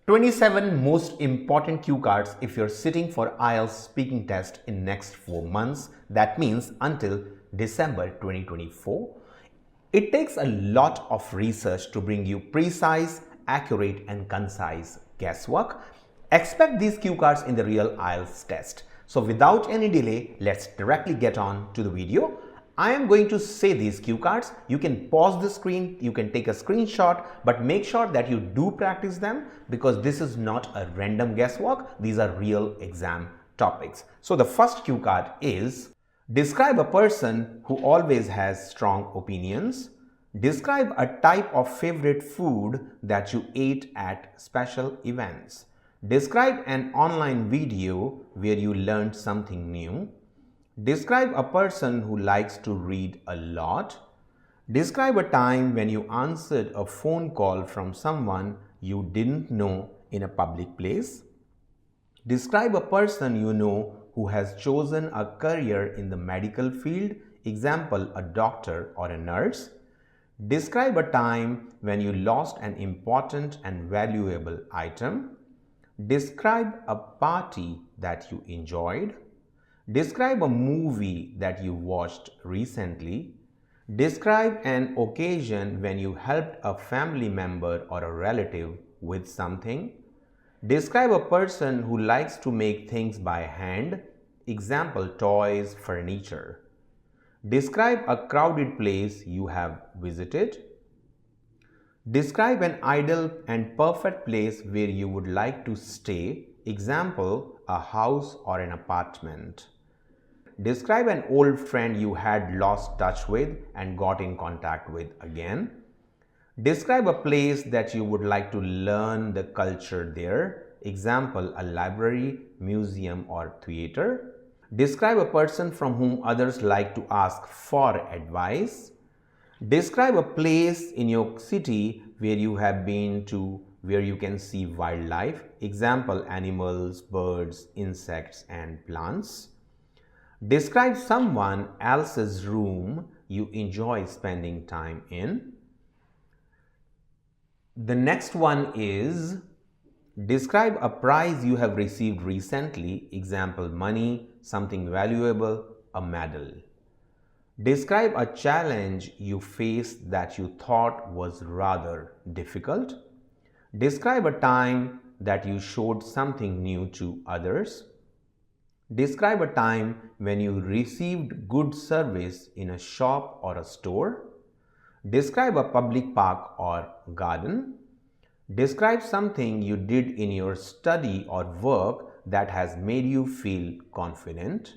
27 most important cue cards if you're sitting for IELTS speaking test in next 4 months. That means until December 2024. It takes a lot of research to bring you precise, accurate and concise guesswork. Expect these cue cards in the real IELTS test. So without any delay, let's directly get on to the video. I am going to say these cue cards. You can pause the screen, you can take a screenshot, but make sure that you do practice them because this is not a random guesswork. These are real exam topics. So the first cue card is: describe a person who always has strong opinions. Describe a type of favorite food that you ate at special events. Describe an online video where you learned something new. Describe a person who likes to read a lot. Describe a time when you answered a phone call from someone you didn't know in a public place. Describe a person you know who has chosen a career in the medical field, example, a doctor or a nurse. Describe a time when you lost an important and valuable item. Describe a party that you enjoyed. Describe a movie that you watched recently. Describe an occasion when you helped a family member or a relative with something. Describe a person who likes to make things by hand, example, toys, furniture. Describe a crowded place you have visited. Describe an ideal and perfect place where you would like to stay, example, a house or an apartment. Describe an old friend you had lost touch with and got in contact with again. Describe a place that you would like to learn the culture there, example, a library, museum or theater. Describe a person from whom others like to ask for advice. Describe a place in your city where you have been to where you can see wildlife, example, animals, birds, insects and plants. Describe someone else's room you enjoy spending time in. The next one is: describe a prize you have received recently, example, money, something valuable, a medal. Describe a challenge you faced that you thought was rather difficult. Describe a time that you showed something new to others. Describe a time when you received good service in a shop or a store. Describe a public park or garden. Describe something you did in your study or work that has made you feel confident.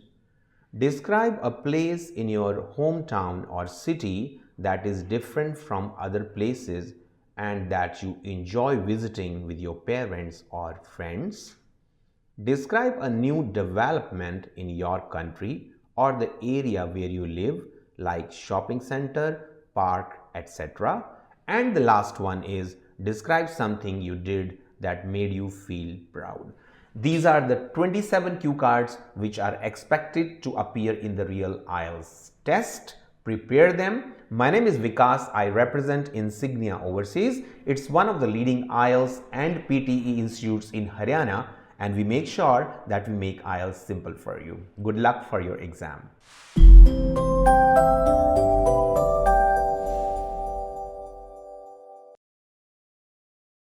Describe a place in your hometown or city that is different from other places and that you enjoy visiting with your parents or friends. Describe a new development in your country or the area where you live, like shopping center, park, etc. And the last one is: describe something you did that made you feel proud. These are the 27 cue cards which are expected to appear in the real IELTS test. Prepare them. My name is Vikas. I represent Insignia overseas. It's one of the leading IELTS and PTE institutes in Haryana, and we make sure that we make IELTS simple for you. Good luck for your exam.